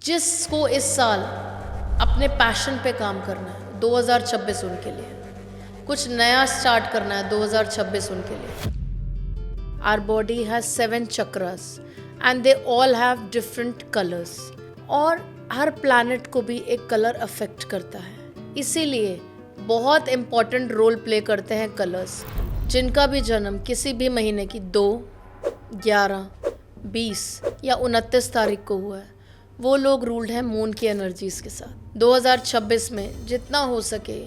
जिसको इस साल अपने पैशन पे काम करना है 2026 उनके लिए, कुछ नया स्टार्ट करना है 2026 उनके लिए। Are body has 7 chakras and they all have different colours, और हर प्लैनेट को भी एक कलर अफेक्ट करता है। इसीलिए बहुत इम्पॉर्टेंट रोल प्ले करते हैं कलर्स। जिनका भी जन्म किसी भी महीने की 2, 11, 20 या 29 तारीख को हुआ है, वो लोग रूल्ड हैं मून की एनर्जीज़ के साथ। 2026 में जितना हो सके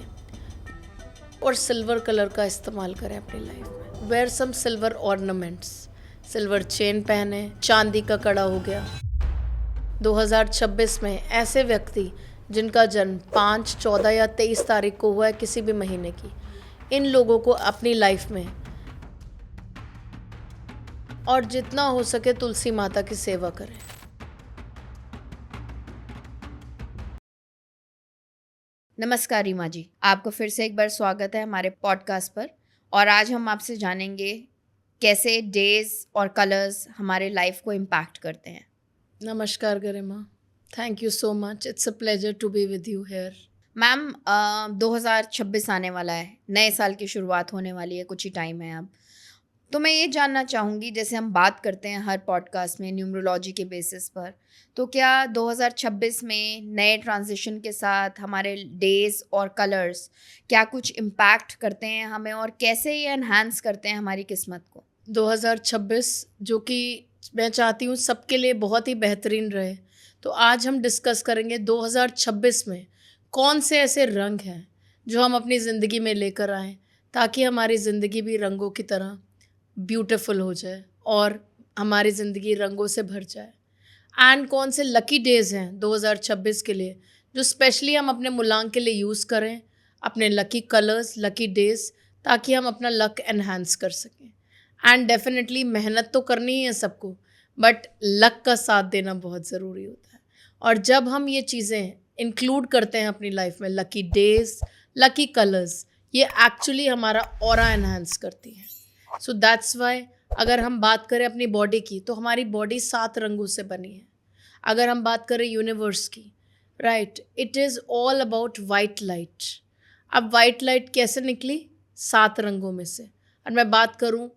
और सिल्वर कलर का इस्तेमाल करें अपनी लाइफ में। Wear some silver ornaments, silver chain पहने, चांदी का कड़ा हो गया। 2026 में ऐसे व्यक्ति जिनका जन्म 5, 14 या 23 तारीख को हुआ है किसी भी महीने की, इन लोगों को अपनी लाइफ में और जितना हो सके तुलसी माता की सेवा करें। नमस्कार रीमा जी, आपको फिर से एक बार स्वागत है हमारे पॉडकास्ट पर। और आज हम आपसे जानेंगे कैसे डेज और कलर्स हमारे लाइफ को इम्पैक्ट करते हैं। नमस्कार Garima, thank you so much, it's a pleasure to be with you here. Ma'am, 2026 आने वाला है, नए साल की शुरुआत होने वाली है, कुछ ही टाइम है अब। तो मैं ये जानना चाहूँगी, जैसे हम बात करते हैं हर पॉडकास्ट में न्यूमरोलॉजी के बेसिस पर, तो क्या 2026 में नए ट्रांजिशन के साथ हमारे डेज और कलर्स क्या कुछ इम्पैक्ट करते हैं हमें, और कैसे ये एनहांस करते हैं हमारी किस्मत को? 2026 जो कि मैं चाहती हूँ सबके लिए बहुत ही बेहतरीन रहे, तो आज हम डिस्कस करेंगे 2026 में कौन से ऐसे रंग हैं जो हम अपनी ज़िंदगी में लेकर आएँ, ताकि हमारी ज़िंदगी भी रंगों की तरह ब्यूटीफुल हो जाए और हमारी ज़िंदगी रंगों से भर जाए। एंड कौन से लकी डेज़ हैं 2026 के लिए जो स्पेशली हम अपने मूलांक के लिए यूज़ करें, अपने लकी कलर्स, लकी डेज़, ताकि हम अपना लक एनहांस कर सकें। एंड डेफिनेटली मेहनत तो करनी ही है सबको, बट लक का साथ देना बहुत ज़रूरी होता है। और जब हम ये चीज़ें इंक्लूड करते हैं अपनी लाइफ में, लकी डेज़, लकी कलर्स, ये एक्चुअली हमारा ऑरा एनहांस करती हैं। सो दैट्स वाई अगर हम बात करें अपनी बॉडी की, तो हमारी बॉडी 7 रंगों से बनी है। अगर हम बात करें यूनिवर्स की, right, it is all about white light. अब वाइट लाइट कैसे निकली? 7 रंगों में से। और मैं बात करूं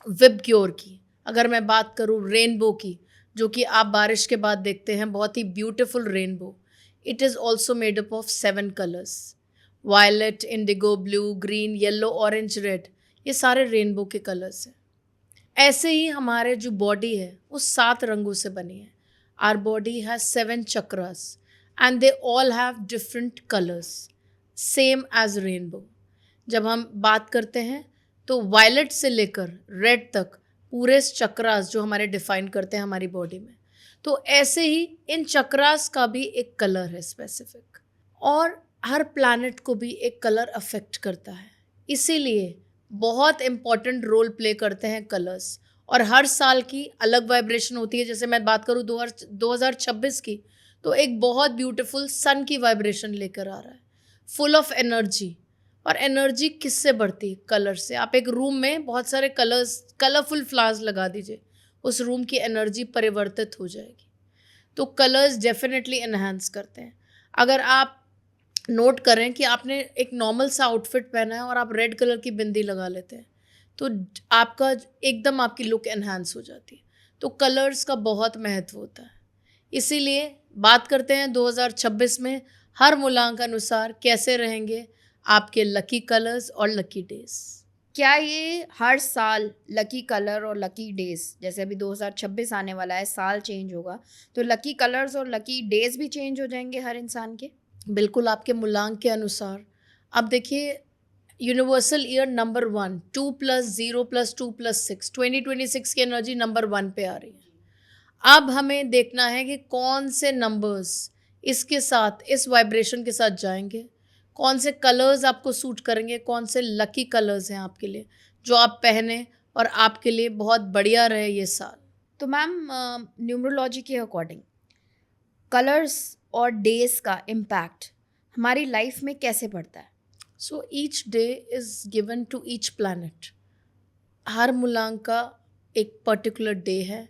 विबग्योर की, अगर मैं बात करूं रेनबो की, जो कि आप बारिश के बाद देखते हैं, बहुत ही beautiful rainbow, it is also made up of 7 colours, violet, indigo, blue, green, yellow, orange, red, ये सारे रेनबो के कलर्स हैं। ऐसे ही हमारे जो बॉडी है वो 7 रंगों से बनी है। Our body has 7 chakras and they all have different colours, same as rainbow. जब हम बात करते हैं तो वायलेट से लेकर रेड तक पूरे चक्रास जो हमारे डिफाइन करते हैं हमारी बॉडी में, तो ऐसे ही इन चक्रास का भी एक कलर है स्पेसिफिक, और हर प्लैनेट को भी एक कलर अफेक्ट करता है। इसीलिए बहुत इम्पॉर्टेंट रोल प्ले करते हैं कलर्स, और हर साल की अलग वाइब्रेशन होती है। जैसे मैं बात करूँ 2026 की, तो एक बहुत ब्यूटीफुल सन की वाइब्रेशन लेकर आ रहा है, फुल ऑफ एनर्जी। और एनर्जी किससे बढ़ती है? कलर से। आप एक रूम में बहुत सारे कलर्स, कलरफुल फ्लावर्स लगा दीजिए, उस रूम की एनर्जी परिवर्तित हो जाएगी। तो कलर्स डेफिनेटली एनहांस करते हैं। अगर आप नोट करें कि आपने एक नॉर्मल सा आउटफिट पहना है और आप रेड कलर की बिंदी लगा लेते हैं, तो आपका एकदम आपकी लुक एनहांस हो जाती है। तो कलर्स का बहुत महत्व होता है। इसीलिए बात करते हैं 2026 में हर मूलांक अनुसार कैसे रहेंगे आपके लकी कलर्स और लकी डेज। क्या ये हर साल लकी कलर और लकी डेज, जैसे अभी 2026 आने वाला है, साल चेंज होगा, तो लकी कलर्स और लकी डेज भी चेंज हो जाएंगे हर इंसान के? बिल्कुल, आपके मूलांक के अनुसार। अब देखिए, यूनिवर्सल ईयर नंबर 1, 2 + 0 + 2 + 6, 2026 की एनर्जी नंबर 1 पे आ रही है। अब हमें देखना है कि कौन से नंबर्स इसके साथ, इस वाइब्रेशन के साथ जाएंगे, कौन से कलर्स आपको सूट करेंगे, कौन से लकी कलर्स हैं आपके लिए जो आप पहने और आपके लिए बहुत बढ़िया रहे ये साल। तो मैम, न्यूमरोलॉजी के अकॉर्डिंग कलर्स और डेज का इम्पैक्ट हमारी लाइफ में कैसे पड़ता है? So each day is given to each planet. हर मूलांक का एक पर्टिकुलर डे है,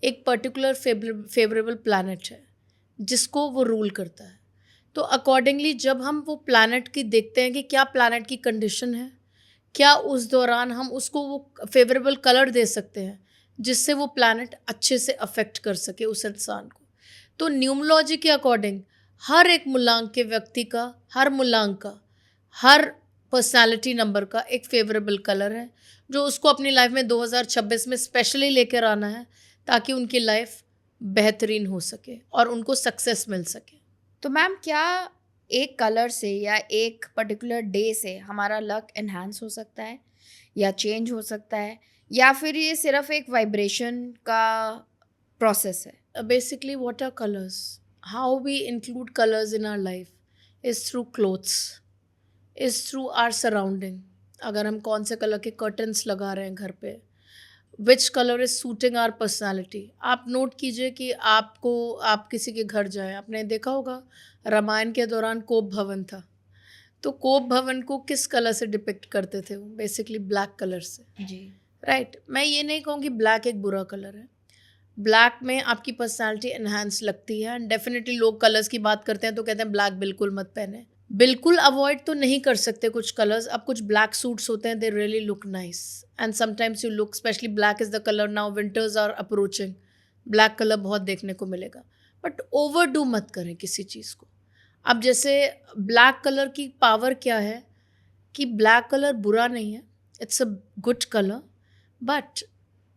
एक पर्टिकुलर फेवरेबल प्लैनेट है जिसको वो रूल करता है। तो अकॉर्डिंगली जब हम वो प्लैनेट की देखते हैं कि क्या प्लैनेट की कंडीशन है, क्या उस दौरान हम उसको वो फेवरेबल कलर दे सकते हैं जिससे वो प्लैनेट अच्छे से अफेक्ट कर सके उस इंसान को। तो न्यूमरोलॉजी के अकॉर्डिंग हर एक मूलांक के व्यक्ति का, हर मूलांक का, हर पर्सनालिटी नंबर का एक फेवरेबल कलर है जो उसको अपनी लाइफ में 2026 में स्पेशली लेकर आना है ताकि उनकी लाइफ बेहतरीन हो सके और उनको सक्सेस मिल सके। तो मैम क्या एक कलर से या एक पर्टिकुलर डे से हमारा लक एनहांस हो सकता है या चेंज हो सकता है, या फिर ये सिर्फ एक वाइब्रेशन का प्रोसेस है? Basically, what are colors? How we include colors in our life is through clothes, is through our surrounding. अगर हम कौन से कलर के कर्टन्स लगा रहे हैं घर पे, which colour is suiting our personality. आप नोट कीजिए कि आप किसी के घर जाएं, आपने देखा होगा रामायण के दौरान कोप भवन था, तो कोप भवन को किस कलर से डिपिक्ट करते थे? वो बेसिकली ब्लैक कलर से। जी। राइट, मैं ये नहीं कहूँगी ब्लैक एक बुरा कलर है। ब्लैक में आपकी पर्सनालिटी एनहांस लगती है एंड डेफिनेटली लोग कलर्स की बात करते हैं तो कहते हैं ब्लैक बिल्कुल मत पहने। बिल्कुल अवॉइड तो नहीं कर सकते कुछ कलर्स। अब कुछ ब्लैक सूट्स होते हैं, they really look nice and sometimes you look, specially black is the colour, now winters are approaching, black colour बहुत देखने को मिलेगा, बट ओवरडू मत करें किसी चीज़ को। अब जैसे ब्लैक कलर की पावर क्या है कि ब्लैक कलर बुरा नहीं है, it's a good colour, but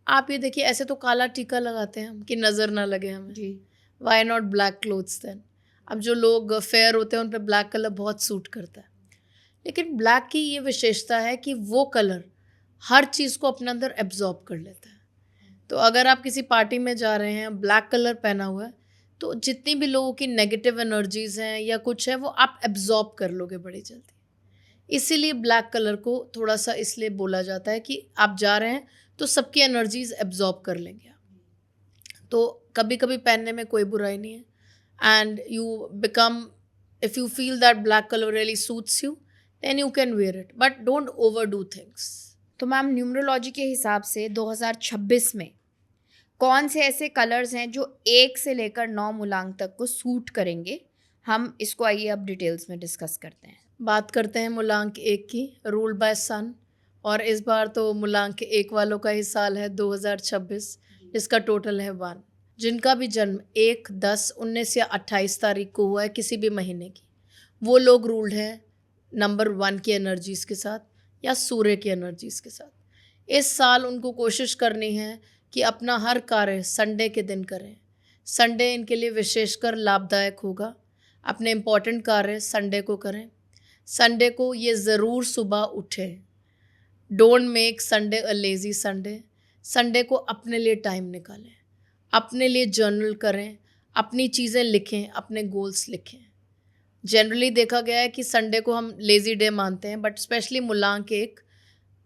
आप ये देखिए ऐसे तो काला टीका लगाते हैं हम कि नज़र ना लगे हमें। जी। Why not black clothes then? अब जो लोग फेयर होते हैं उन पर ब्लैक कलर बहुत सूट करता है, लेकिन ब्लैक की ये विशेषता है कि वो कलर हर चीज़ को अपने अंदर एब्जॉर्ब कर लेता है। तो अगर आप किसी पार्टी में जा रहे हैं, ब्लैक कलर पहना हुआ है, तो जितनी भी लोगों की नेगेटिव एनर्जीज हैं या कुछ है वो आप एब्जॉर्ब कर लोगे बड़ी जल्दी। इसीलिए ब्लैक कलर को थोड़ा सा इसलिए बोला जाता है कि आप जा रहे हैं तो सबकी एनर्जीज एब्जॉर्ब कर लेंगे आप। तो कभी कभी पहनने में कोई बुराई नहीं है and you become, if you feel that black colour really suits you then you can wear it, but don't overdo things. तो मैम न्यूमरोलॉजी के हिसाब से 2026 में कौन से ऐसे कलर्स हैं जो 1 से लेकर 9 मूलांक तक को सूट करेंगे? हम इसको आइए अब डिटेल्स में डिस्कस करते हैं। बात करते हैं मूलांक 1 की, रूल्ड बाय सन, और इस बार तो मूलांक 1 वालों का ही साल है 2026, जिसका टोटल है 1। जिनका भी जन्म 1, 10, 19 या 28 तारीख को हुआ है किसी भी महीने की, वो लोग रूल्ड हैं नंबर 1 की एनर्जीज़ के साथ या सूर्य की एनर्जीज़ के साथ। इस साल उनको कोशिश करनी है कि अपना हर कार्य संडे के दिन करें। संडे इनके लिए विशेषकर लाभदायक होगा। अपने इम्पॉर्टेंट कार्य संडे को करें। संडे को ये ज़रूर सुबह उठें। Don't make Sunday a lazy Sunday. Sunday को अपने लिए टाइम निकालें, अपने लिए जर्नल करें, अपनी चीज़ें लिखें, अपने गोल्स लिखें। जनरली देखा गया है कि संडे को हम लेज़ी डे मानते हैं, बट स्पेशली मूलांक 1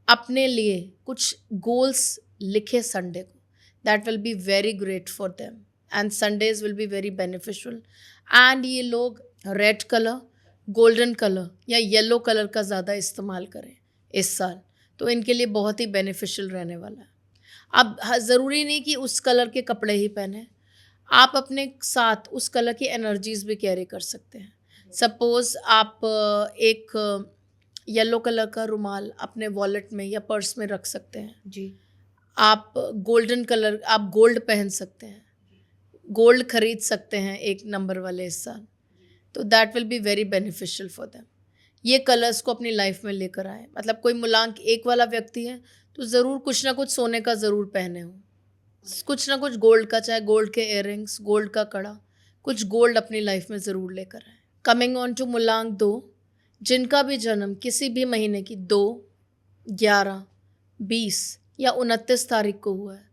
अपने लिए कुछ गोल्स लिखे संडे को, that will be very great for them and Sundays will be very beneficial. And ये लोग रेड कलर, गोल्डन कलर या येलो कलर का ज़्यादा इस्तेमाल करें इस साल, तो इनके लिए बहुत ही बेनिफिशियल रहने वाला है। अब ज़रूरी नहीं कि उस कलर के कपड़े ही पहने, आप अपने साथ उस कलर की एनर्जीज़ भी कैरी कर सकते हैं। सपोज़ आप एक येलो कलर का रुमाल अपने वॉलेट में या पर्स में रख सकते हैं। जी। आप गोल्डन कलर, आप गोल्ड पहन सकते हैं, गोल्ड खरीद सकते हैं 1 नंबर वाले इस साल, तो that will be very beneficial for them. ये कलर्स को अपनी लाइफ में लेकर आए। मतलब कोई मूलांक 1 वाला व्यक्ति है तो ज़रूर कुछ ना कुछ सोने का ज़रूर पहने हो, कुछ ना कुछ गोल्ड का, चाहे गोल्ड के इयररिंग्स, गोल्ड का कड़ा, कुछ गोल्ड अपनी लाइफ में ज़रूर लेकर आए। कमिंग ऑन टू मूलांक 2, जिनका भी जन्म किसी भी महीने की 2, 11, 20 या 29 तारीख को हुआ है,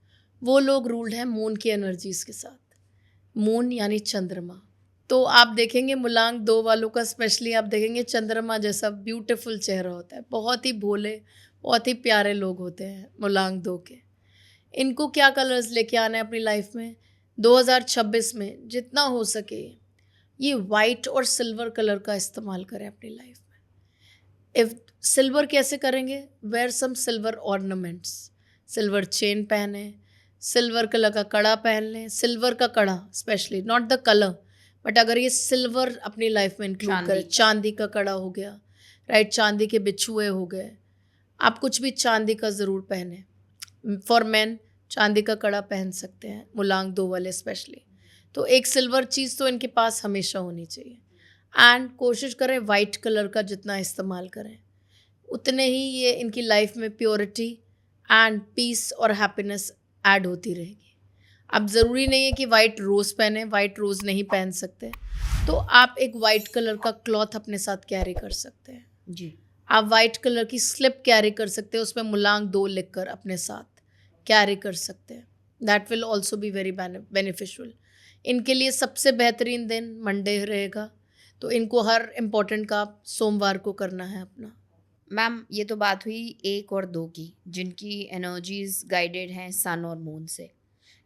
वो लोग रूल्ड हैं मून की एनर्जीज़ के साथ। मून यानी चंद्रमा। तो आप देखेंगे मूलांक 2 वालों का स्पेशली आप देखेंगे चंद्रमा जैसा ब्यूटीफुल चेहरा होता है। बहुत ही भोले, बहुत ही प्यारे लोग होते हैं मूलांक 2 के। इनको क्या कलर्स लेके आना है अपनी लाइफ में 2026 में? जितना हो सके ये वाइट और सिल्वर कलर का इस्तेमाल करें अपनी लाइफ में। इफ सिल्वर कैसे करेंगे? Wear some silver ornaments, silver chain पहने, सिल्वर कलर का कड़ा पहन लें। सिल्वर का कड़ा specially, not the colour, but अगर ये सिल्वर अपनी लाइफ में इंक्लूड चांदी करें, का। चांदी का कड़ा हो गया, राइट, चांदी के बिछुए हो गए, आप कुछ भी चांदी का ज़रूर पहने। फॉर मैन चांदी का कड़ा पहन सकते हैं, मुलांग 2 वाले स्पेशली। तो एक सिल्वर चीज़ तो इनके पास हमेशा होनी चाहिए। एंड कोशिश करें वाइट कलर का जितना इस्तेमाल करें, उतने ही ये इनकी लाइफ में प्योरिटी एंड पीस और हैप्पीनेस ऐड होती रहेगी। अब ज़रूरी नहीं है कि वाइट रोज़ पहने, वाइट रोज़ नहीं पहन सकते, तो आप एक वाइट कलर का क्लॉथ अपने साथ कैरी कर सकते हैं। जी। आप वाइट कलर की स्लिप कैरी कर सकते हैं, उसमें मुलांग 2 लिखकर अपने साथ कैरी कर सकते हैं। That will also be very beneficial. इनके लिए सबसे बेहतरीन दिन मंडे रहेगा, तो इनको हर इम्पोर्टेंट काम सोमवार को करना है अपना। मैम ये तो बात हुई 1 और 2 की, जिनकी एनर्जीज गाइडेड हैं सन और मून से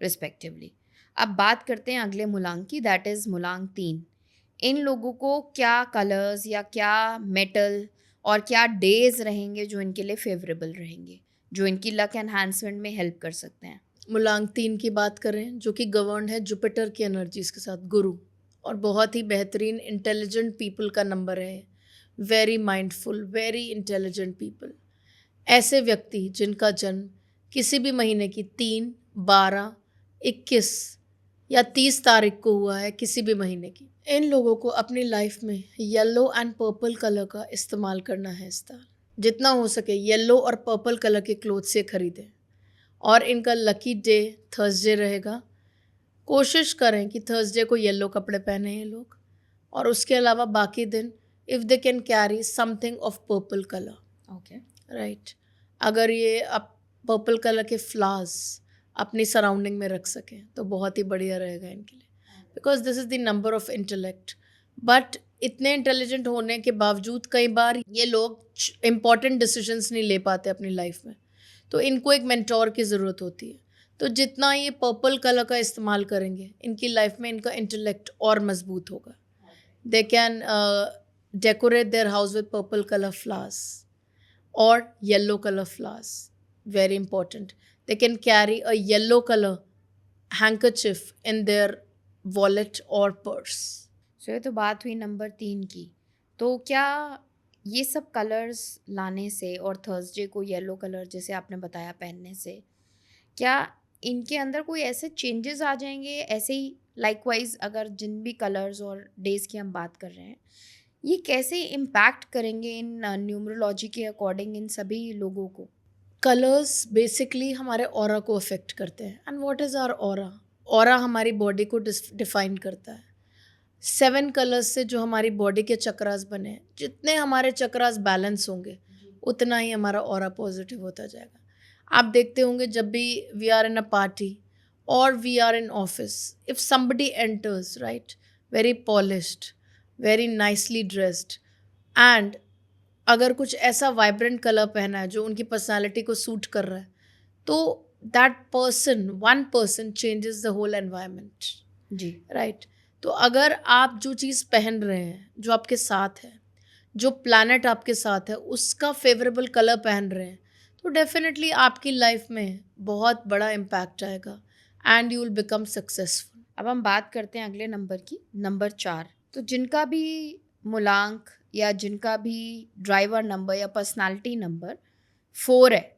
रिस्पेक्टिवली। अब बात करते हैं अगले मुलांग की, दैट इज़ मुलांग 3। इन लोगों को क्या कलर्स या क्या मेटल और क्या डेज रहेंगे जो इनके लिए फेवरेबल रहेंगे, जो इनकी लक एनहांसमेंट में हेल्प कर सकते हैं? मुलांग 3 की बात करें, जो कि गवर्न है जुपिटर की एनर्जीज के साथ, गुरु, और बहुत ही बेहतरीन इंटेलिजेंट पीपल का नंबर है। Very mindful, very intelligent people. ऐसे व्यक्ति जिनका जन्म किसी भी महीने की 3, 12, 21 या 30 तारीख को हुआ है, किसी भी महीने की, इन लोगों को अपनी लाइफ में येलो एंड पर्पल कलर का इस्तेमाल करना है इस साल। जितना हो सके येलो और पर्पल कलर के क्लोथ से खरीदें। और इनका लकी डे थर्सडे रहेगा। कोशिश करें कि थर्सडे को येलो कपड़े पहने ये लोग, और उसके अलावा बाकी दिन if they can carry something of purple colour, okay. Right. अगर ये आप पर्पल कलर के फ्लावर्स अपनी सराउंडिंग में रख सकें तो बहुत ही बढ़िया रहेगा इनके लिए, because this is the number of intellect. But इतने इंटेलिजेंट होने के बावजूद कई बार ये लोग इम्पॉर्टेंट डिसीजंस नहीं ले पाते अपनी लाइफ में, तो इनको एक मेंटोर की ज़रूरत होती है। तो जितना ये पर्पल कलर का इस्तेमाल करेंगे, इनकी लाइफ में इनका इंटेलेक्ट और मजबूत होगा। They can decorate their house with purple colour flowers or yellow color flowers. Very important. They can carry a yellow color handkerchief in their wallet or purse. सो ये तो बात हुई नंबर 3 की। तो क्या ये सब कलर्स लाने से और थर्सडे को येलो कलर जैसे आपने बताया पहनने से, क्या इनके अंदर कोई ऐसे चेंजेस आ जाएंगे? ऐसे ही लाइकवाइज अगर जिन भी कलर्स और डेज की हम बात कर रहे हैं, ये कैसे इम्पैक्ट करेंगे इन न्यूमरोलॉजी के अकॉर्डिंग इन सभी लोगों को? Colors basically हमारे ऑरा को अफेक्ट करते हैं। And what is our aura? Aura हमारी बॉडी को डिफाइन करता है। 7 कलर्स से जो हमारी बॉडी के चक्रास बने हैं, जितने हमारे चक्रास बैलेंस होंगे, उतना ही हमारा ऑरा पॉजिटिव होता जाएगा। आप देखते होंगे जब भी we are in a party और we are in office, if somebody enters, right, very polished, very nicely dressed, and अगर कुछ ऐसा वाइब्रेंट कलर पहना है जो उनकी पर्सनालिटी को सूट कर रहा है, तो that person, one person changes the whole environment, जी। राइट। तो अगर आप जो चीज़ पहन रहे हैं, जो आपके साथ है, जो प्लैनेट आपके साथ है, उसका फेवरेबल कलर पहन रहे हैं, तो डेफिनेटली आपकी लाइफ में बहुत बड़ा इम्पैक्ट आएगा and you will become successful. अब हम बात करते हैं अगले नंबर की, नंबर 4। तो जिनका भी मूलांक या जिनका भी ड्राइवर नंबर या पर्सनालिटी नंबर 4 है,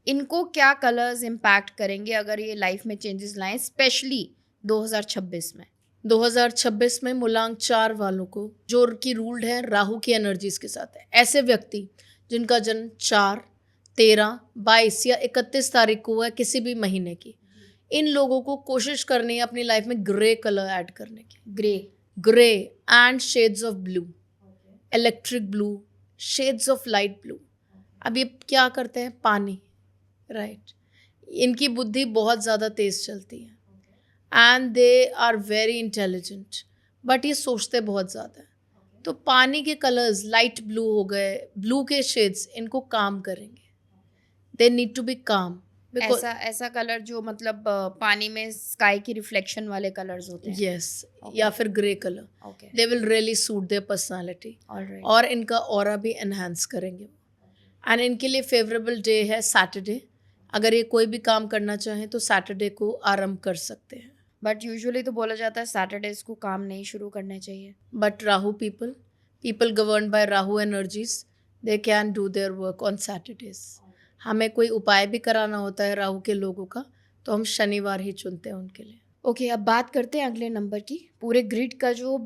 इनको क्या कलर्स इम्पैक्ट करेंगे अगर ये लाइफ में चेंजेस लाएं, स्पेशली 2026 में? 2026 में मूलांक 4 वालों को, जो की रूल्ड है राहु की एनर्जीज के साथ है, ऐसे व्यक्ति जिनका जन्म 4, 13, 22 या 31 तारीख को हुआ है किसी भी महीने की, इन लोगों को कोशिश करनी है अपनी लाइफ में ग्रे कलर ऐड करने की। Grey and shades of blue, electric blue, shades of light blue. अब ये क्या करते हैं? पानी, राइट। इनकी बुद्धि बहुत ज़्यादा तेज़ चलती है and they are very intelligent, but ये सोचते बहुत ज़्यादा है। तो पानी के कलर्स लाइट ब्लू हो गए, ब्लू के शेड्स इनको काम करेंगे। दे नीड टू बी काम। ऐसा कलर जो मतलब पानी में स्काई की रिफ्लेक्शन वाले कलर्स होते हैं। यस, या फिर grey colour, okay, they will really suit there personality, alright. और इनका ऑरा भी एनहांस करेंगे। एंड इनके लिए फेवरेबल डे है सैटरडे। अगर ये कोई भी काम करना चाहें तो सैटरडे को आरंभ कर सकते हैं। बट यूजुअली तो बोला जाता है सैटरडेज को काम नहीं शुरू करने चाहिए. But Rahu people governed by Rahu energies, they can do their work on Saturdays. हमें कोई उपाय भी कराना होता है राहु के लोगों का, तो हम शनिवार ही चुनते हैं उनके लिए. ओके, अब बात करते हैं अगले नंबर की. पूरे ग्रिड का जो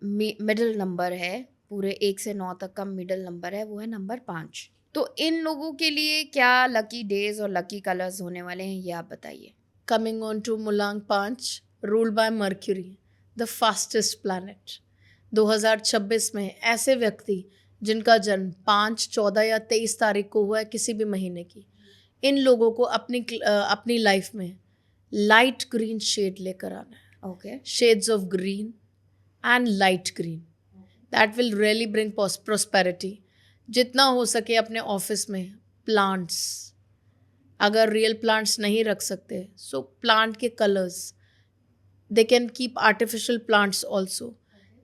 मिडिल नंबर है, पूरे 1 से 9 तक का मिडिल नंबर है, वो है नंबर 5. तो इन लोगों के लिए क्या लकी डेज और लकी कलर्स होने वाले हैं, ये आप बताइए. Coming on to Mulang 5, ruled by Mercury, the fastest planet. 2026 में ऐसे व्यक्ति जिनका जन्म 5, 14 या 23 तारीख को हुआ है किसी भी महीने की, इन लोगों को अपनी लाइफ में लाइट ग्रीन शेड लेकर आना है. Okay. Shades of green and light green. That will really bring prosperity. जितना हो सके अपने ऑफिस में प्लांट्स, अगर रियल प्लांट्स नहीं रख सकते सो प्लांट के colours, they can keep artificial plants also.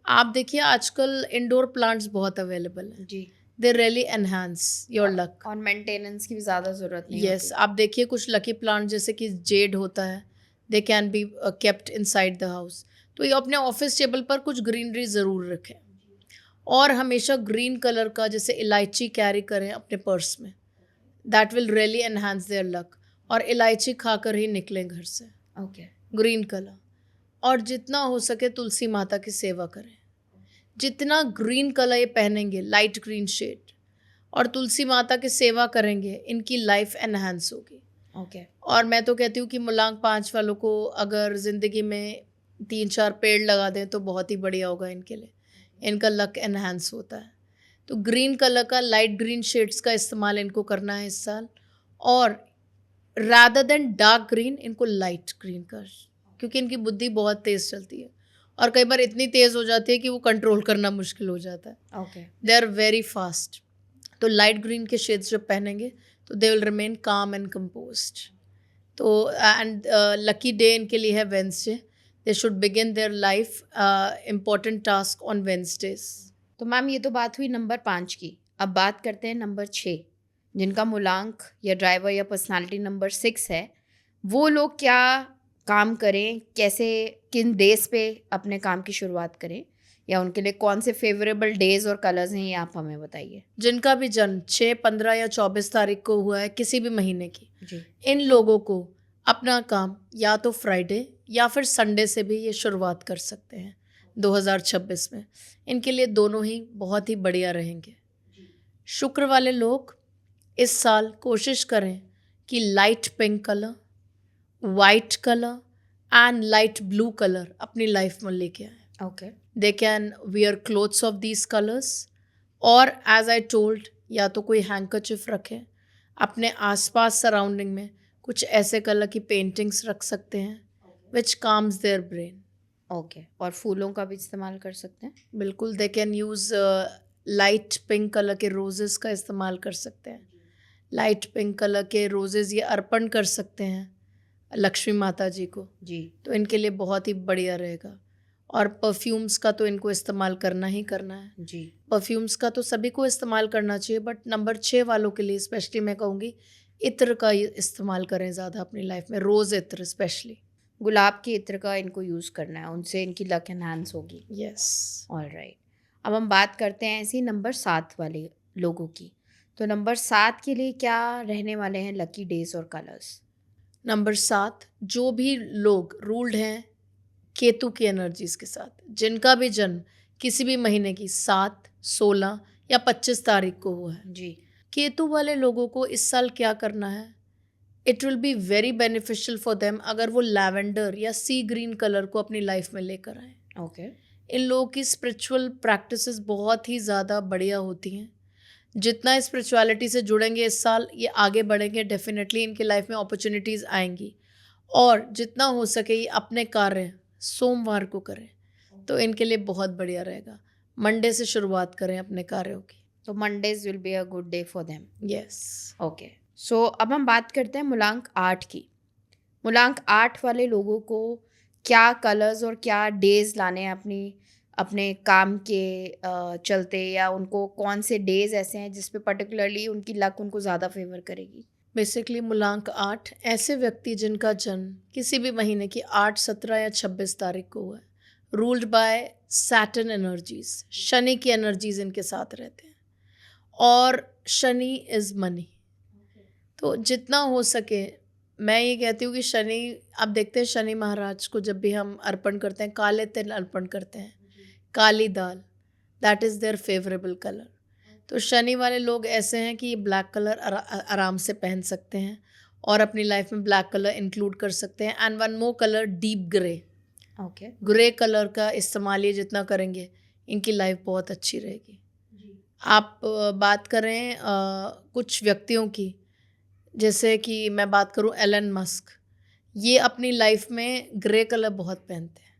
आप देखिए आजकल इंडोर प्लांट्स बहुत अवेलेबल हैं, जी. They really enhance your luck. और मेंटेनेंस की भी ज़्यादा ज़रूरत नहीं यस, आप देखिए कुछ लकी प्लांट जैसे कि जेड होता है, they can be kept inside the house. तो ये अपने ऑफिस टेबल पर कुछ ग्रीनरी ज़रूर रखें, और हमेशा ग्रीन कलर का जैसे इलायची कैरी करें अपने पर्स में. That will really enhance there luck. और इलायची खाकर ही निकलें घर से. ओके. Green colour. और जितना हो सके तुलसी माता की सेवा करें. जितना ग्रीन कलर ये पहनेंगे, लाइट ग्रीन शेड, और तुलसी माता की सेवा करेंगे, इनकी लाइफ एनहांस होगी. ओके. और मैं तो कहती हूँ कि मुलांग 5 वालों को अगर ज़िंदगी में 3-4 पेड़ लगा दें तो बहुत ही बढ़िया होगा इनके लिए. इनका लक एनहांस होता है. तो ग्रीन कलर का, लाइट ग्रीन शेड्स का इस्तेमाल इनको करना है इस साल. और रादर देन डार्क ग्रीन, इनको लाइट ग्रीन कर, क्योंकि इनकी बुद्धि बहुत तेज़ चलती है और कई बार इतनी तेज़ हो जाती है कि वो कंट्रोल करना मुश्किल हो जाता है. Okay. They are very fast. तो लाइट ग्रीन के शेड्स जब पहनेंगे तो they will remain calm and composed. तो एंड लकी डे इनके लिए है Wednesday. They should begin their life important task on Wednesdays. तो मैम ये तो बात हुई नंबर 5 की. अब बात करते हैं नंबर 6, जिनका मूलांक या ड्राइवर या पर्सनालिटी नंबर 6 है. वो लोग क्या काम करें, कैसे, किन डेज पे अपने काम की शुरुआत करें, या उनके लिए कौन से फेवरेबल डेज और कलर्स हैं, ये आप हमें बताइए. जिनका भी जन्म 6, 15 या 24 तारीख को हुआ है किसी भी महीने की, जी. इन लोगों को अपना काम या तो फ्राइडे या फिर संडे से भी ये शुरुआत कर सकते हैं 2026 में. इनके लिए दोनों ही बहुत ही बढ़िया रहेंगे. शुक्र वाले लोग इस साल कोशिश करें कि light pink colour, white colour and light blue colour अपनी लाइफ में लेके आए. Okay. They can wear clothes of these colors, और as I told, या तो कोई हैंकरचिफ रखें. अपने आसपास सराउंडिंग में कुछ ऐसे कलर की पेंटिंग्स रख सकते हैं which calms their brain. Okay. और फूलों का भी इस्तेमाल कर सकते हैं. बिल्कुल, they can use light pink colour के रोजेज़ का इस्तेमाल कर सकते हैं. लाइट पिंक कलर के रोजेज़ ये अर्पण कर सकते हैं लक्ष्मी माता जी को. जी. तो इनके लिए बहुत ही बढ़िया रहेगा. और परफ्यूम्स का तो इनको इस्तेमाल करना ही करना है. जी. परफ्यूम्स का तो सभी को इस्तेमाल करना चाहिए, बट नंबर 6 वालों के लिए स्पेशली मैं कहूँगी इत्र का इस्तेमाल करें ज़्यादा अपनी लाइफ में. रोज़ इत्र स्पेशली. गुलाब के इत्र का इनको यूज़ करना है, उनसे इनकी लक एनहांस होगी. यस. ऑलराइट. अब हम बात करते हैं ऐसी नंबर 7 वाले लोगों की. तो नंबर 7 के लिए क्या रहने वाले हैं लकी डेज और कलर्स. नंबर 7, जो भी लोग रूल्ड हैं केतु की एनर्जीज के साथ, जिनका भी जन्म किसी भी महीने की 7, 16 या 25 तारीख को हुआ है, जी. केतु वाले लोगों को इस साल क्या करना है. It will be very beneficial for them अगर वो लैवेंडर या सी ग्रीन कलर को अपनी लाइफ में लेकर आए. ओके. इन लोगों की स्पिरिचुअल प्रैक्टिसेस बहुत ही ज़्यादा बढ़िया होती हैं. जितना स्पिरिचुअलिटी से जुड़ेंगे इस साल, ये आगे बढ़ेंगे. डेफिनेटली इनकी लाइफ में अपॉर्चुनिटीज़ आएंगी. और जितना हो सके ये अपने कार्य सोमवार को करें तो इनके लिए बहुत बढ़िया रहेगा. मंडे से शुरुआत करें अपने कार्यों की. तो Mondays will be a good day for them. Yes. Okay. So अब हम बात करते हैं मूलांक 8 की. मूलांक 8 वाले लोगों को क्या कलर्स और क्या डेज लाने हैं अपने काम के चलते, या उनको कौन से डेज ऐसे हैं जिस पे पर्टिकुलरली उनकी लक उनको ज़्यादा फेवर करेगी. बेसिकली मूलांक 8 ऐसे व्यक्ति जिनका जन्म किसी भी महीने की 8, 17 या 26 तारीख को हुआ है, ruled by Saturn energies, Shani की एनर्जीज इनके साथ रहते हैं, और शनि इज मनी। तो जितना हो सके मैं ये कहती हूँ कि शनि, आप देखते हैं शनि महाराज को जब भी हम अर्पण करते हैं, काले तिल अर्पण करते हैं, काली दाल, that is their favourable colour. तो शनि वाले लोग ऐसे हैं कि ब्लैक कलर आराम से पहन सकते हैं और अपनी लाइफ में ब्लैक कलर इंक्लूड कर सकते हैं। And one more colour, deep grey. Okay. Grey colour का इस्तेमाल ये जितना करेंगे इनकी लाइफ बहुत अच्छी रहेगी। आप बात करें कुछ व्यक्तियों की, जैसे कि मैं बात करूं एलन मस्क, ये अपनी लाइफ में ग्रे कलर बहुत पहनते हैं।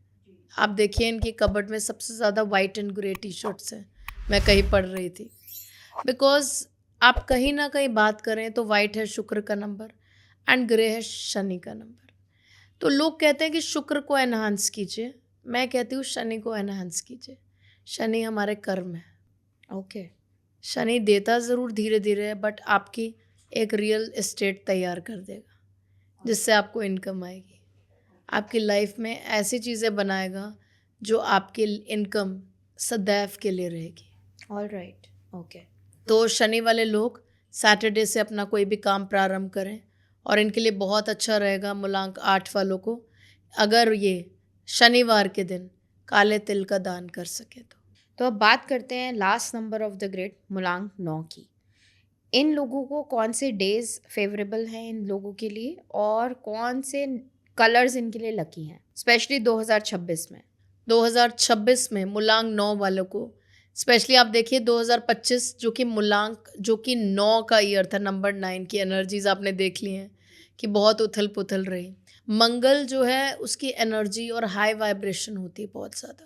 आप देखिए इनकी कबर्ड में सबसे ज़्यादा white and grey T shirts हैं। मैं कहीं पढ़ रही थी, बिकॉज आप कहीं ना कहीं बात करें तो वाइट है शुक्र का नंबर एंड ग्रे है शनि का नंबर। तो लोग कहते हैं कि शुक्र को एनहांस कीजिए, मैं कहती हूँ शनि को एनहांस कीजिए। शनि हमारे कर्म है। ओके। शनि देता ज़रूर धीरे धीरे है, बट आपकी एक रियल एस्टेट तैयार कर देगा जिससे आपको इनकम आएगी। आपकी लाइफ में ऐसी चीज़ें बनाएगा जो आपकी इनकम सदैव के लिए रहेगी। ऑलराइट। ओके। तो शनि वाले लोग सैटरडे से अपना कोई भी काम प्रारंभ करें और इनके लिए बहुत अच्छा रहेगा मूलांक 8 वालों को, अगर ये शनिवार के दिन काले तिल का दान कर सके तो अब बात करते हैं last number of the grid, मूलांक 9 की। इन लोगों को कौन से डेज फेवरेबल हैं इन लोगों के लिए, और कौन से कलर्स इनके लिए लकी हैं, स्पेशली 2026 में? 2026 में मूलांक 9 वालों को स्पेशली आप देखिए 2025 जो कि मूलांक, जो कि 9 का ईयर था, नंबर 9 की एनर्जीज आपने देख ली हैं कि बहुत उथल पुथल रही। मंगल जो है उसकी एनर्जी और हाई वाइब्रेशन होती है बहुत ज़्यादा,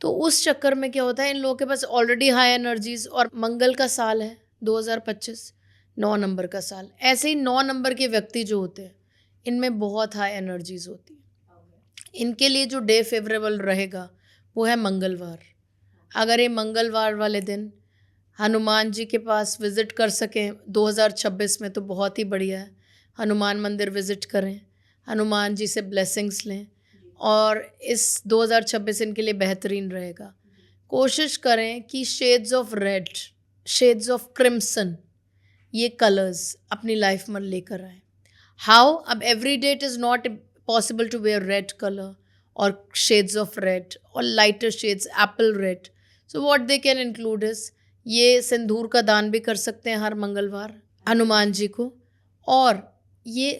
तो उस चक्कर में क्या होता है, इन लोगों के पास ऑलरेडी हाई एनर्जीज, और मंगल का साल है 2025, 9 नंबर का साल। ऐसे ही 9 नंबर के व्यक्ति जो होते हैं इनमें बहुत हाई एनर्जीज होती है। इनके लिए जो डे फेवरेबल रहेगा वो है मंगलवार। अगर ये मंगलवार वाले दिन हनुमान जी के पास विज़िट कर सकें 2026 में तो बहुत ही बढ़िया है। हनुमान मंदिर विज़िट करें, हनुमान जी से ब्लेसिंग्स लें, और इस 2026 इनके लिए बेहतरीन रहेगा। कोशिश करें कि shades of red, shades of crimson, ये कलर्स अपनी लाइफ में लेकर आए। हाउ? अब every day it is not possible to wear red colour और शेड्स ऑफ रेड और lighter shades, apple red. So what they can include is, ये सिंदूर का दान भी कर सकते हैं हर मंगलवार हनुमान जी को, और ये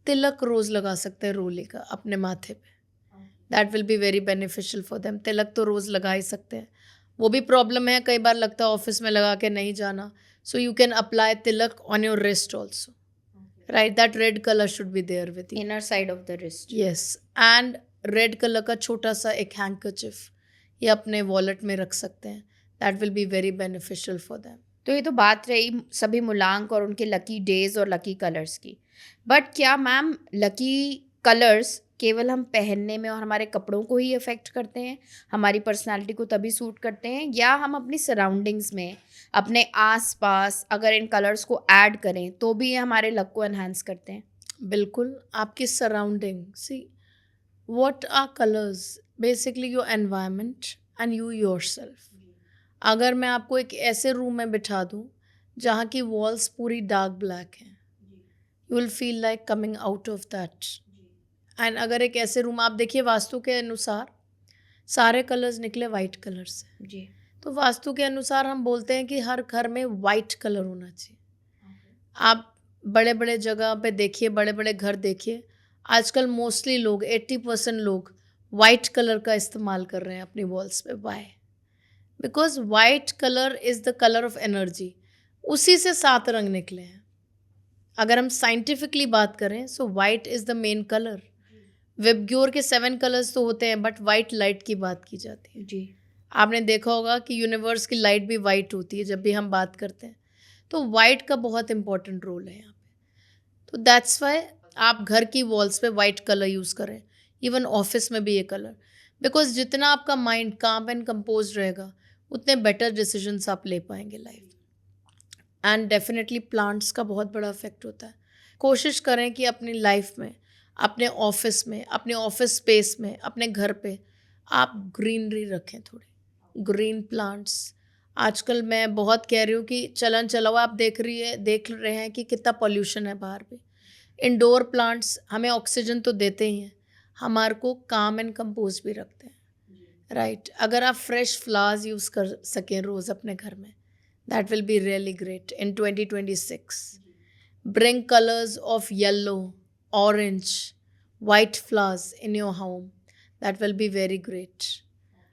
तिलक रोज़ लगा सकते हैं रोली का अपने माथे पे। That will be very beneficial for them. तिलक तो रोज़ लगा ही सकते हैं। वो भी प्रॉब्लम है, कई बार लगता है ऑफिस में लगा के नहीं जाना, so you can apply tilak on your wrist also, right? That red colour should be there with you, inner side of the wrist. Yes. And red colour का छोटा सा एक हैंकरचिफ ये अपने वॉलेट में रख सकते हैं। That will be very beneficial for them. तो ये तो बात रही सभी मूलांक और उनके लकी डेज और लकी कलर्स की, बट क्या मैम लकी कलर्स केवल हम पहनने में और हमारे कपड़ों को ही अफेक्ट करते हैं, हमारी पर्सनालिटी को तभी सूट करते हैं, या हम अपनी सराउंडिंग्स में, अपने आसपास अगर इन कलर्स को ऐड करें तो भी ये हमारे लक को एनहांस करते हैं? बिल्कुल, आपकी surrounding, see what are colours, basically your environment and you yourself. अगर मैं आपको एक ऐसे रूम में बिठा दूं जहाँ की वॉल्स पूरी डार्क ब्लैक हैं, you will feel like coming out of that. And अगर एक ऐसे रूम, आप देखिए वास्तु के अनुसार सारे कलर्स निकले वाइट कलर से जी। तो वास्तु के अनुसार हम बोलते हैं कि हर घर में वाइट कलर होना चाहिए। आप बड़े बड़े जगह पे देखिए, बड़े बड़े घर देखिए, आजकल मोस्टली लोग 80% लोग वाइट कलर का इस्तेमाल कर रहे हैं अपनी वॉल्स पे। Why? Because white colour is the colour of energy, उसी से 7 रंग निकले हैं। अगर हम साइंटिफिकली बात करें so white is the main colour. VIBGYOR के 7 कलर्स तो होते हैं, बट वाइट लाइट की बात की जाती है। जी। आपने देखा होगा कि यूनिवर्स की लाइट भी वाइट होती है जब भी हम बात करते हैं, तो वाइट का बहुत इंपॉर्टेंट रोल है यहाँ पे। तो दैट्स वाई आप घर की वॉल्स पे वाइट कलर यूज़ करें, इवन ऑफिस में भी ये कलर, बिकॉज जितना आपका माइंड काम एंड कंपोज रहेगा उतने बेटर डिसीजंस आप ले पाएंगे लाइफ। एंड डेफिनेटली प्लांट्स का बहुत बड़ा इफेक्ट होता है. कोशिश करें कि अपनी लाइफ में, अपने ऑफिस में, अपने ऑफिस स्पेस में, अपने घर पे आप ग्रीनरी रखें, थोड़ी ग्रीन प्लांट्स. आजकल मैं बहुत कह रही हूँ कि चलन चला हुआ, आप देख रहे हैं कि कितना पॉल्यूशन है बाहर पे. इंडोर प्लांट्स हमें ऑक्सीजन तो देते ही हैं, हमारे को काम एंड कंपोज भी रखते हैं, राइट. अगर आप फ्रेश फ्लावर्स यूज़ कर सकें रोज़ अपने घर में, that will be really great in 2026. Bring colors of yellow, orange, white flowers in your home. That will be very great.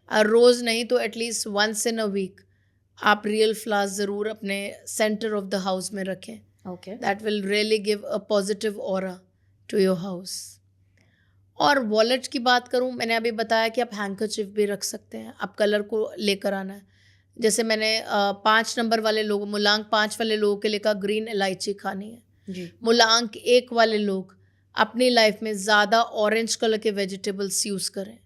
रोज़ नहीं तो at least once in a week आप रियल फ्लावर्स ज़रूर अपने सेंटर ऑफ द हाउस में रखें. Okay. That will really give a positive aura to your house. और wallet की बात करूं, मैंने अभी बताया कि आप हैंकरचिफ भी रख सकते हैं. आप कलर को लेकर आना है. जैसे मैंने 5 नंबर वाले लोग, मूलांक 5 वाले लोगों के लिए कहा ग्रीन इलायची खानी है. जी. मूलांक 1 वाले लोग अपनी लाइफ में ज़्यादा ऑरेंज कलर के वेजिटेबल्स यूज़ करें.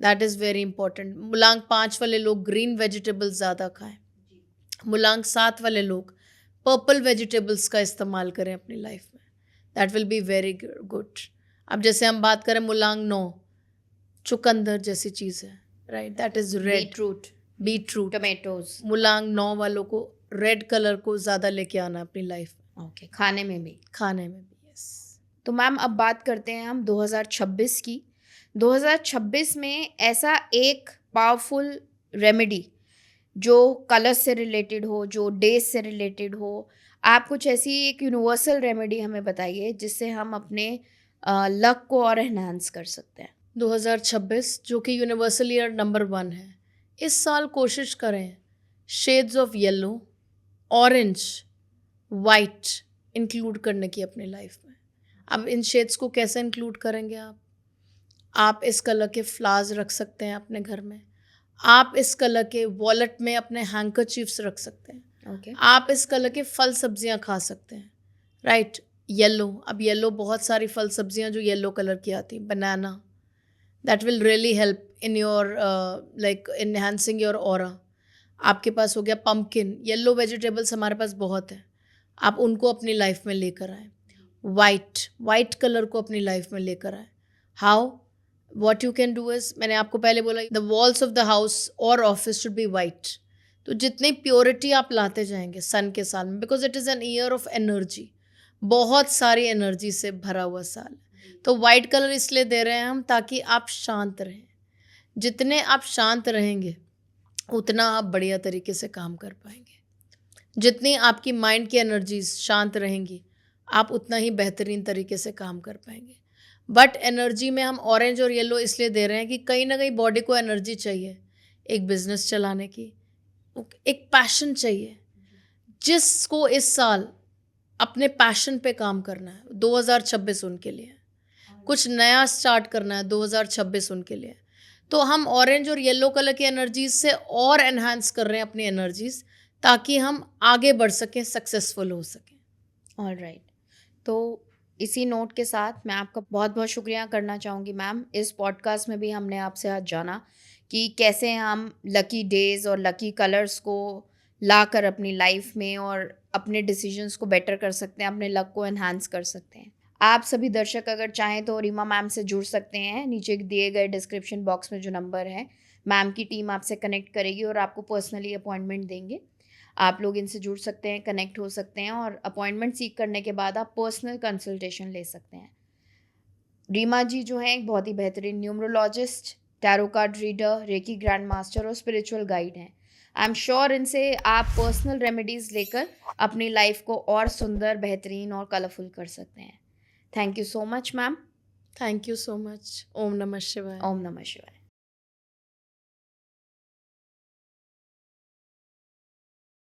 That is very important. मूलांक 5 वाले लोग ग्रीन वेजिटेबल्स ज़्यादा खाएं. मूलांक 7 वाले लोग पर्पल वेजिटेबल्स का इस्तेमाल करें अपनी लाइफ में. That will be very good. अब जैसे हम बात करें मूलांक 9, चुकंदर जैसी चीज़ है, right. That is red. Beetroot, tomatoes. मूलांक 9 वालों को रेड कलर को ज़्यादा लेके आना अपनी लाइफ में. ओके. खाने में भी. यस. तो मैम अब बात करते हैं हम 2026 की. 2026 में ऐसा एक पावरफुल रेमेडी जो कलर से रिलेटेड हो, जो डेज से रिलेटेड हो, आप कुछ ऐसी एक यूनिवर्सल रेमेडी हमें बताइए जिससे हम अपने लक को और एनहांस कर सकते हैं. 2026 जो कि यूनिवर्सल ईयर नंबर 1 है, इस साल कोशिश करें shades of yellow, orange, white include करने की अपनी लाइफ में. अब इन शेड्स को कैसे इंक्लूड करेंगे आप इस कलर के फ्लावर्स रख सकते हैं अपने घर में. आप इस कलर के वॉलेट में अपने हैंकरचीफ्स रख सकते हैं. ओके. आप इस कलर के फल सब्जियां खा सकते हैं, राइट. येलो, अब येलो बहुत सारी फल सब्जियां जो येलो कलर की आती हैं. Banana, that will really help in your like enhancing your aura. आपके पास हो गया पम्पकिन. येलो वेजिटेबल्स हमारे पास बहुत है, आप उनको अपनी लाइफ में लेकर आएँ. वाइट कलर को अपनी लाइफ में लेकर आए. How, what you can do is, मैंने आपको पहले बोला, the walls of the house और ऑफिस शुड बी वाइट. तो जितनी प्योरिटी आप लाते जाएंगे सन के साल में, because it is an year of energy, बहुत सारी एनर्जी से भरा हुआ साल. तो वाइट कलर इसलिए दे रहे हैं हम ताकि आप शांत रहें. जितने आप शांत रहेंगे उतना आप बढ़िया तरीके से काम कर पाएंगे. जितनी आपकी माइंड की एनर्जीज शांत रहेंगी आप उतना ही बेहतरीन तरीके से काम कर पाएंगे. बट एनर्जी में हम ऑरेंज और येलो इसलिए दे रहे हैं कि कहीं ना कहीं बॉडी को एनर्जी चाहिए, एक बिजनेस चलाने की, एक पैशन चाहिए. जिसको इस साल अपने पैशन पे काम करना है, 2026 उनके लिए कुछ नया स्टार्ट करना है, 2026 उनके लिए. तो हम ऑरेंज और येलो कलर की एनर्जीज से और एनहांस कर रहे हैं अपनी एनर्जीज, ताकि हम आगे बढ़ सकें, सक्सेसफुल हो सकें. ऑलराइट. तो इसी नोट के साथ मैं आपका बहुत बहुत शुक्रिया करना चाहूँगी मैम. इस पॉडकास्ट में भी हमने आपसे आज जाना कि कैसे हम लकी डेज और लकी कलर्स को लाकर अपनी लाइफ में और अपने डिसीजंस को बेटर कर सकते हैं, अपने लक को एनहांस कर सकते हैं. आप सभी दर्शक अगर चाहें तो रीमा मैम से जुड़ सकते हैं. नीचे दिए गए डिस्क्रिप्शन बॉक्स में जो नंबर है, मैम की टीम आपसे कनेक्ट करेगी और आपको पर्सनली अपॉइंटमेंट देंगे. आप लोग इनसे जुड़ सकते हैं, कनेक्ट हो सकते हैं और अपॉइंटमेंट सीक करने के बाद आप पर्सनल कंसल्टेशन ले सकते हैं. रीमा जी जो हैं एक बहुत ही बेहतरीन numerologist, tarot card reader, reiki grand master और स्पिरिचुअल गाइड हैं. आई एम श्योर इनसे आप पर्सनल रेमेडीज़ लेकर अपनी लाइफ को और सुंदर, बेहतरीन और कलरफुल कर सकते हैं. Thank you so much ma'am. Thank you so much. ओम नमः शिवाय. ओम नमः शिवाय.